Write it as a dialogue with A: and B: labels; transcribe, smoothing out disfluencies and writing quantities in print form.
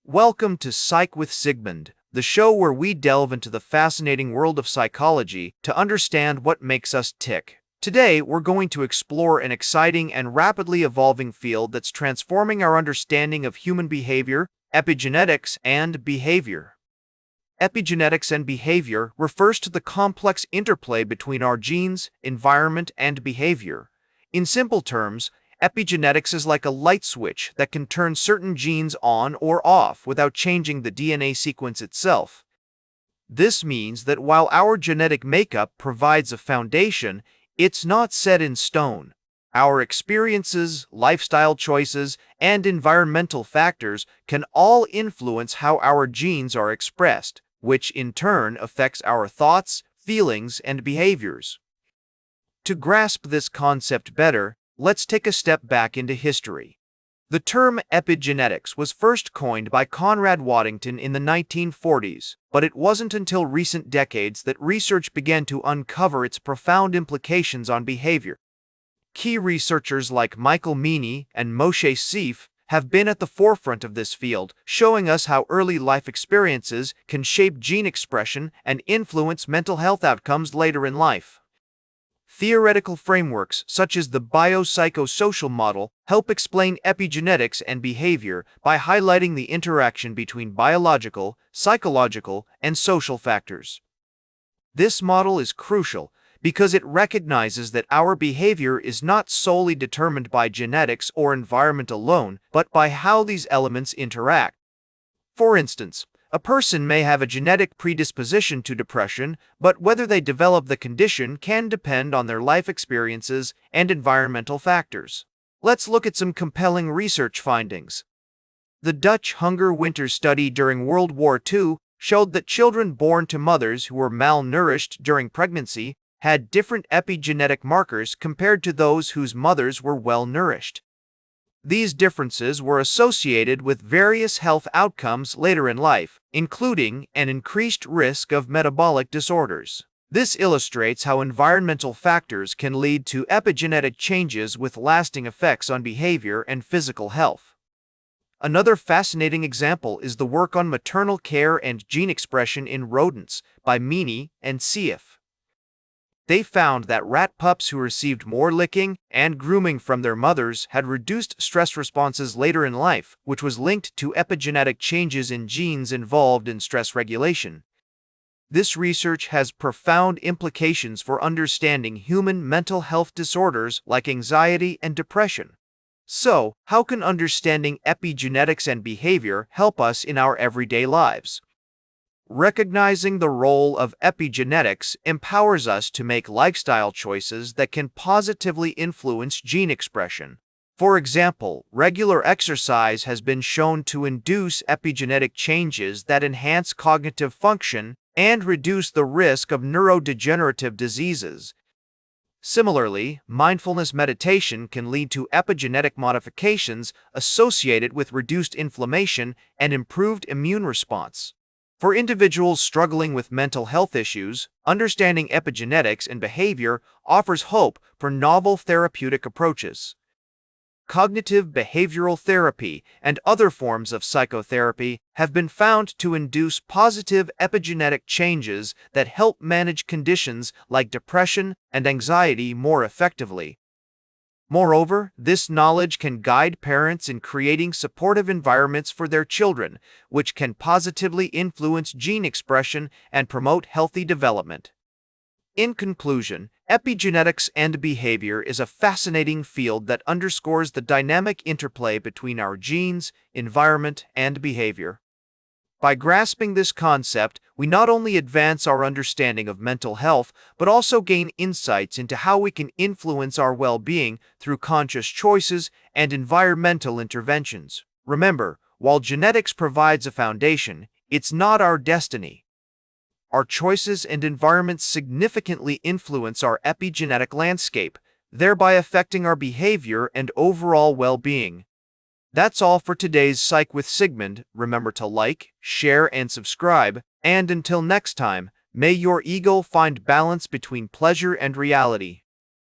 A: Welcome to Psych with Sigmund, the show where we delve into the fascinating world of psychology to understand what makes us tick. Today, we're going to explore an exciting and rapidly evolving field that's transforming our understanding of human behavior, epigenetics, and behavior. Epigenetics and behavior refers to the complex interplay between our genes, environment, and behavior. In simple terms, epigenetics is like a light switch that can turn certain genes on or off without changing the DNA sequence itself. This means that while our genetic makeup provides a foundation, it's not set in stone. Our experiences, lifestyle choices, and environmental factors can all influence how our genes are expressed, which in turn affects our thoughts, feelings, and behaviors. To grasp this concept better, let's take a step back into history. The term epigenetics was first coined by Conrad Waddington in the 1940s, but it wasn't until recent decades that research began to uncover its profound implications on behavior. Key researchers like Michael Meany and Moshe Seif have been at the forefront of this field, showing us how early life experiences can shape gene expression and influence mental health outcomes later in life. Theoretical frameworks such as the biopsychosocial model help explain epigenetics and behavior by highlighting the interaction between biological, psychological, and social factors. This model is crucial because it recognizes that our behavior is not solely determined by genetics or environment alone, but by how these elements interact. For instance, a person may have a genetic predisposition to depression, but whether they develop the condition can depend on their life experiences and environmental factors. Let's look at some compelling research findings. The Dutch hunger-winter study during World War II showed that children born to mothers who were malnourished during pregnancy had different epigenetic markers compared to those whose mothers were well-nourished. These differences were associated with various health outcomes later in life, including an increased risk of metabolic disorders. This illustrates how environmental factors can lead to epigenetic changes with lasting effects on behavior and physical health. Another fascinating example is the work on maternal care and gene expression in rodents by Meany and Seif. They found that rat pups who received more licking and grooming from their mothers had reduced stress responses later in life, which was linked to epigenetic changes in genes involved in stress regulation. This research has profound implications for understanding human mental health disorders like anxiety and depression. So, how can understanding epigenetics and behavior help us in our everyday lives? Recognizing the role of epigenetics empowers us to make lifestyle choices that can positively influence gene expression. For example, regular exercise has been shown to induce epigenetic changes that enhance cognitive function and reduce the risk of neurodegenerative diseases. Similarly, mindfulness meditation can lead to epigenetic modifications associated with reduced inflammation and improved immune response. For individuals struggling with mental health issues, understanding epigenetics and behavior offers hope for novel therapeutic approaches. Cognitive behavioral therapy and other forms of psychotherapy have been found to induce positive epigenetic changes that help manage conditions like depression and anxiety more effectively. Moreover, this knowledge can guide parents in creating supportive environments for their children, which can positively influence gene expression and promote healthy development. In conclusion, epigenetics and behavior is a fascinating field that underscores the dynamic interplay between our genes, environment, and behavior. By grasping this concept, we not only advance our understanding of mental health, but also gain insights into how we can influence our well-being through conscious choices and environmental interventions. Remember, while genetics provides a foundation, it's not our destiny. Our choices and environments significantly influence our epigenetic landscape, thereby affecting our behavior and overall well-being. That's all for today's Psych with Sigmund. Remember to like, share, and subscribe. And until next time, may your ego find balance between pleasure and reality.